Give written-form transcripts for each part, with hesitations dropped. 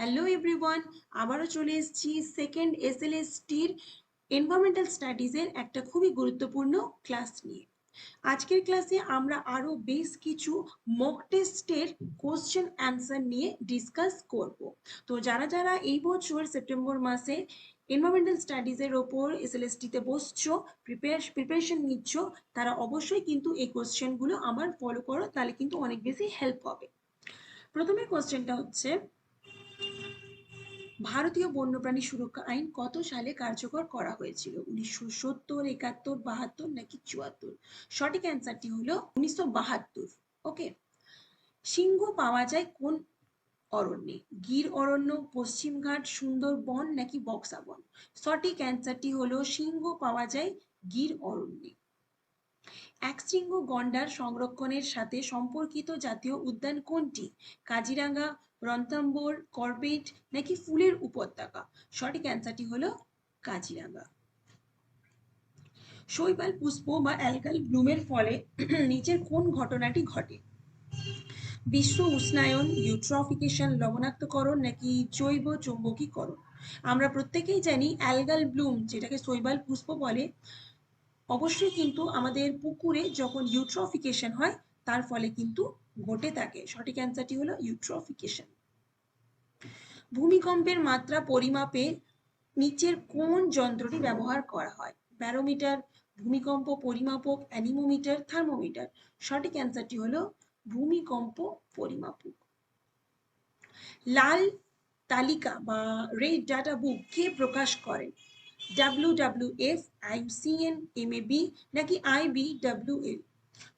Hello everyone, আবারও চলে এসেছি সেকেন্ড এসএলএসটির এনভায়রনমেন্টাল স্টাডিজের একটা খুবই গুরুত্বপূর্ণ ক্লাস নিয়ে। আজকের ক্লাসে আমরা আরো বেশ কিছু মক টেস্টের কোশ্চেন অ্যান্সার নিয়ে ডিসকাস করব। তো যারা যারা এই বছর সেপ্টেম্বর মাসে এনভায়রনমেন্টাল স্টাডিজের ওপর এসএলএসটিতে বসছো, প্রিপারেশন নিচ্ছ, তারা অবশ্যই কিন্তু এই কোশ্চেনগুলো আমার ফলো করো, তাহলে কিন্তু অনেক বেশি হেল্প হবে। প্রথমে কোশ্চেনটা হচ্ছে, ভারতীয় বন্যপ্রাণী সুরক্ষা আইন কত সালে কার্যকর করা হয়েছিল? 1970, 71, 72 নাকি 74? সঠিক অ্যান্সারটি হলো 1972। ওকে। সিংহ পাওয়া যায় কোন অরণ্যে? গির অরণ্য, পশ্চিমঘাট, সুন্দরবন নাকি বক্সা বন? সঠিক অ্যান্সারটি হলো সিংহ পাওয়া যায় গির অরণ্যে। একশৃঙ্গ গন্ডার সংরক্ষণের সাথে সম্পর্কিত জাতীয় উদ্যান কোনটি? কাজিরাঙ্গা, রণথম্বোর, করবেট নাকি ফুলের উপত্যকা? সঠিক অ্যান্সারটি হলো কাজিরাঙ্গা। শৈবাল পুষ্প বা অ্যালগাল ব্লুমের ফলে নিচের কোন ঘটনাটি ঘটে? বিশ্ব উষ্ণায়ন, ইউট্রফিকেশন, লবণাক্তকরণ নাকি জৈব চৌম্বকীকরণ? আমরা প্রত্যেকেই জানি অ্যালগাল ব্লুম, যেটাকে শৈবাল পুষ্প বলে, অবশ্যই কিন্তু আমাদের পুকুরে যখন ইউট্রফিকেশন হয় তার ফলে কিন্তু ঘটে থাকে। সঠিক অ্যান্সারটি হলো ইউট্রফিকেশন। ভূমিকম্পের মাত্রা পরিমাপে নিচের কোন যন্ত্রটি ব্যবহার করা হয়? ব্যারোমিটার, ভূমিকম্প পরিমাপক, অ্যানিমোমিটার, থার্মোমিটার? সঠিক অ্যান্সারটি হলো ভূমিকম্প পরিমাপক। লাল তালিকা বা রেড ডাটা বুক কে প্রকাশ করেন? WWF, IUCN, MAB নাকি IBWL?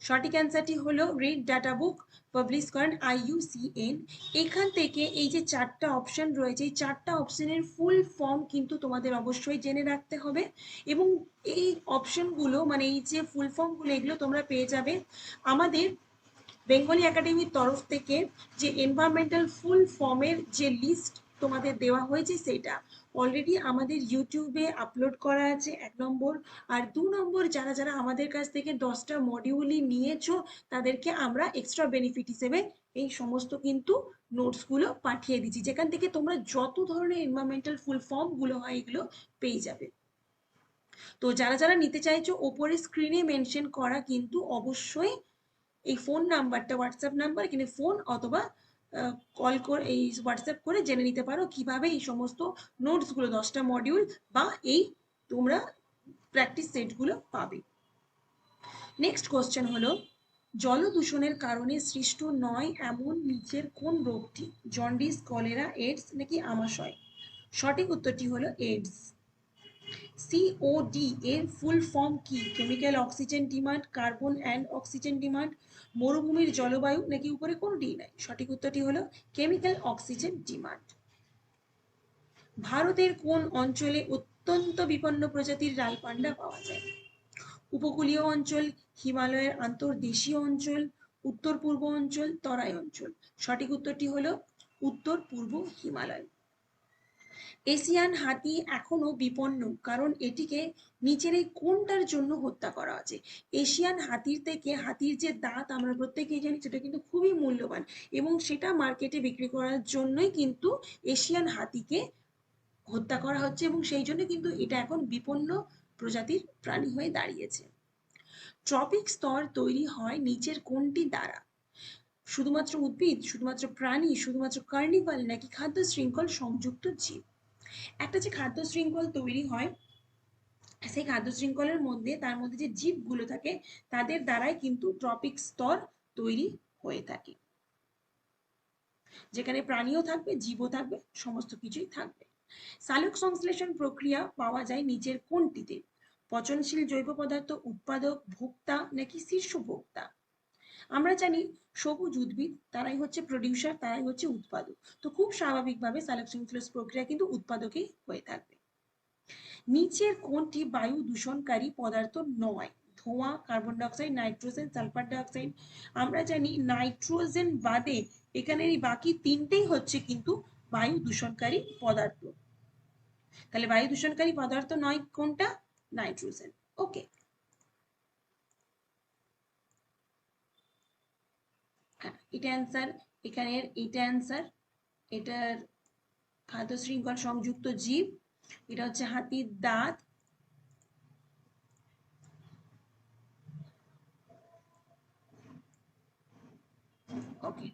সঠিক অ্যান্সারটি হলো রেড ডাটা বুক পাবলিশ করেন IUCN। এখান থেকে এই যে চারটা অপশন রয়েছে, এই চারটা অপশনের ফুল ফর্ম কিন্তু তোমাদের অবশ্যই জেনে রাখতে হবে, এবং এই অপশনগুলো মানে এই যে ফুল ফর্মগুলো এগুলো তোমরা পেয়ে যাবে আমাদের বেঙ্গলি একাডেমির তরফ থেকে। যে এনভায়রনমেন্টাল ফুল ফর্মের যে লিস্ট তোমাদের দেওয়া হয়েছে সেটা অলরেডি আমাদের ইউটিউবে আপলোড করা আছে, 1 নম্বর। আর 2 নম্বর, যারা যারা আমাদের কাছ থেকে 10টা মডিউলই নিয়েছো তাদেরকে আমরা এক্সট্রা বেনিফিট হিসেবে এই সমস্ত কিন্তু নোটসগুলো পাঠিয়ে দিচ্ছি, যেখান থেকে তোমরা যত ধরনের এনভায়রনমেন্টাল ফুল ফর্মগুলো হয় এগুলো পেয়ে যাবে। তো যারা যারা নিতে চাইছো, ওপরে স্ক্রিনে মেনশন করা কিন্তু অবশ্যই এই ফোন নাম্বারটা হোয়াটসঅ্যাপ নাম্বার, এখানে ফোন অথবা কল করে এই হোয়াটসঅ্যাপ করে জেনে নিতে পারো কিভাবে এই সমস্ত নোটসগুলো 10টা মডিউল বা এই তোমরা প্র্যাকটিস সেটগুলো পাবে। নেক্সট কোশ্চেন হলো, জল দূষণের কারণে সৃষ্ট নয় এমন নিচের কোন রোগটি? জন্ডিস, কলেরা, এইডস নাকি আমাশয়? সঠিক উত্তরটি হলো এইডস। COD এর ফুল ফর্ম কি? Chemical oxygen demand, carbon and oxygen demand, মরুভূমির জলবায়ু নাকি উপরে কোনটিই নাই? সঠিক উত্তরটি হলো কেমিক্যাল অক্সিজেন ডিমান্ড। ভারতের কোন অঞ্চলে অত্যন্ত বিপন্ন প্রজাতির লাল পান্ডা পাওয়া যায়? উপকূলীয় অঞ্চল, হিমালয়ের আন্তর্দেশীয় অঞ্চল, উত্তর পূর্ব অঞ্চল, তরাই অঞ্চল? সঠিক উত্তরটি হলো উত্তর পূর্ব হিমালয়। এশিয়ান হাতি এখনো বিপন্ন কারণ এটিকে নিচের এই কোনটার জন্য হত্যা করা হয়েছে? এশিয়ান হাতির থেকে হাতির যে দাঁত আমরা প্রত্যেকেই জানি সেটা কিন্তু খুবই মূল্যবান, এবং সেটা মার্কেটে বিক্রি করার জন্যই কিন্তু এশিয়ান হাতিকে হত্যা করা হচ্ছে, এবং সেই জন্য কিন্তু এটা এখন বিপন্ন প্রজাতির প্রাণী হয়ে দাঁড়িয়েছে। ট্রপিক স্তর তৈরি হয় নিচের কোনটি দ্বারা? শুধুমাত্র উদ্ভিদ, শুধুমাত্র প্রাণী, শুধুমাত্র কার্নিভাল নাকি খাদ্য শৃঙ্খল সংযুক্ত জীব? একটা যে খাদ্য শৃঙ্খল তৈরি হয়, সেই খাদ্য শৃঙ্খলের মধ্যে তার মধ্যে যে জীবগুলো থাকে তাদের দ্বারাই কিন্তু ট্রপিক স্তর তৈরি হয়ে থাকে, যেখানে প্রাণীও থাকবে, জীবও থাকবে, সমস্ত কিছুই থাকবে। সালোক সংশ্লেষণ প্রক্রিয়া পাওয়া যায় নিচের কোনটিতে? পচনশীল জৈব পদার্থ, উৎপাদক, ভোক্তা নাকি শীর্ষ ভোক্তা? আমরা জানি সবুজ উদ্ভিদ তারাই হচ্ছে প্রডিউসার, তারাই হচ্ছে উৎপাদক, তো খুব স্বাভাবিকভাবে সালোক সংশ্লেষ প্রক্রিয়া কিন্তু উৎপাদকেই হয়ে থাকবে। নিচের কোনটি বায়ু দূষণকারী পদার্থ নয়? ধোঁয়া, carbon dioxide, nitrogen, sulphur dioxide? আমরা জানি নাইট্রোজেন বাদে এখানে বাকি তিনটেই হচ্ছে কিন্তু বায়ু দূষণকারী পদার্থ। তাহলে বায়ু দূষণকারী পদার্থ নয় কোনটা? নাইট্রোজেন। ওকে। এটা অ্যান্সার, এখানের এটা অ্যান্সার, এটার খাদ্য শৃঙ্খল সংযুক্ত জীব, এটা হচ্ছে হাতির দাঁত। ওকে,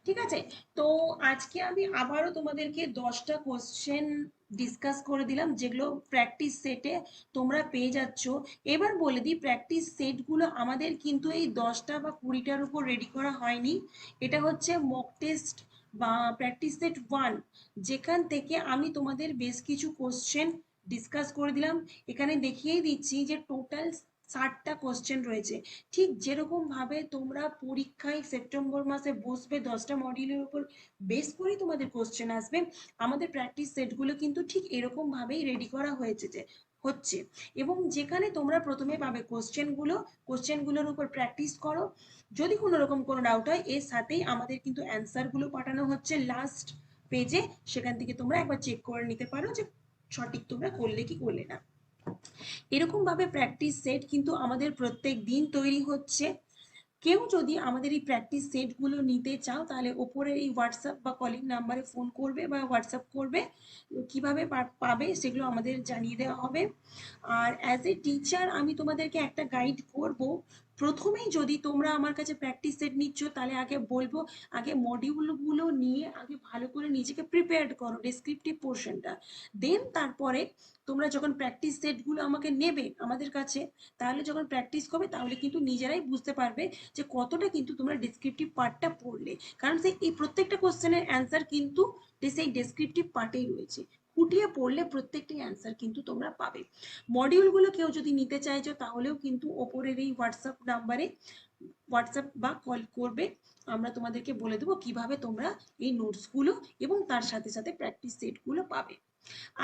ঠিক আছে। তো আজকে আমি আবারও তোমাদেরকে 10টা কোশ্চেন ডিসকাস করে দিলাম, যেগুলো প্র্যাকটিস সেটে তোমরা পেয়ে যাচ্ছ। এবার বলে দিই, প্র্যাকটিস সেটগুলো আমাদের কিন্তু এই 10টা বা 20টার উপর রেডি করা হয়নি। এটা হচ্ছে মক টেস্ট বা প্র্যাকটিস সেট 1, যেখান থেকে আমি তোমাদের বেশ কিছু কোশ্চেন ডিসকাস করে দিলাম। এখানে দেখিয়েই দিচ্ছি যে টোটাল 60টা কোশ্চেন রয়েছে। ঠিক যেরকম ভাবে তোমরা পরীক্ষায় সেপ্টেম্বর মাসে বসবে 10টা মডিউলের উপর বেস করেই তোমাদের কোশ্চেন আসবে, আমাদের প্র্যাকটিস সেটগুলো কিন্তু ঠিক এরকম ভাবেই রেডি করা হয়েছে যে হচ্ছে। এবং যেখানে তোমরা প্রথমে পাবে কোশ্চেনগুলোর উপর প্র্যাকটিস করো। যদি কোনো রকম কোনো ডাউট হয়, এর সাথেই আমাদের কিন্তু অ্যান্সারগুলো পাঠানো হচ্ছে লাস্ট পেজে, সেখান থেকে তোমরা একবার চেক করে নিতে পারো যে সঠিক তোমরা করলে কি করলে না। এরকম ভাবে প্র্যাকটিস সেট কিন্তু আমাদের প্রত্যেক দিন তৈরি হচ্ছে। কেউ যদি আমাদের এই প্র্যাকটিস সেটগুলো নিতে চাও, তাহলে ওপরের এই হোয়াটসঅ্যাপ বা কলিং নাম্বারে ফোন করবে বা হোয়াটসঅ্যাপ করবে। কিভাবে পাবে সেগুলো আমাদের জানিয়ে দেওয়া হবে। আর অ্যাজ এ টিচার আমি তোমাদেরকে একটা গাইড করব। প্রথমেই যদি তোমরা আমার কাছে প্র্যাকটিস সেট নিচ্ছ, তাহলে আগে বলবো, আগে মডিউলগুলো নিয়ে আগে ভালো করে নিজেকে প্রিপেয়ার্ড করো, ডেসক্রিপটিভ পোর্শনটা। দেন তারপরে তোমরা যখন প্র্যাকটিস সেটগুলো আমাকে নেবে আমাদের কাছে, তাহলে যখন প্র্যাকটিস করবে তাহলে কিন্তু নিজেরাই বুঝতে পারবে যে কতটা কিন্তু তোমরা ডেসক্রিপটিভ পার্টটা পড়লে। কারণ সেই এই প্রত্যেকটা কোশ্চেনের অ্যান্সার কিন্তু সেই ডেসক্রিপটিভ পার্টেই রয়েছে। খুঁটিয়ে পড়লে প্রত্যেকটি অ্যান্সার কিন্তু তোমরা পাবে। মডিউলগুলো কেউ যদি নিতে চাইছো, তাহলেও কিন্তু ওপরের এই হোয়াটসঅ্যাপ নাম্বারে হোয়াটসঅ্যাপ বা কল করবে। আমরা তোমাদেরকে বলে দেবো কিভাবে তোমরা এই নোটসগুলো এবং তার সাথে সাথে প্র্যাকটিস সেটগুলো পাবে।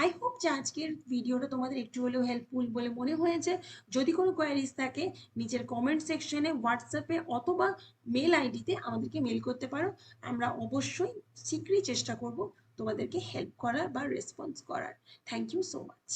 আই হোপ যে আজকের ভিডিওটা তোমাদের একটু হলেও হেল্পফুল বলে মনে হয়েছে। যদি কোনো কোয়ারিজ থাকে, নিচের কমেন্ট সেকশনে, হোয়াটসঅ্যাপে অথবা মেল আইডিতে আমাদেরকে মেল করতে পারো। আমরা অবশ্যই শীঘ্রই চেষ্টা করব তোমাদেরকে হেল্প করার বা রেসপন্স করার। Thank you so much.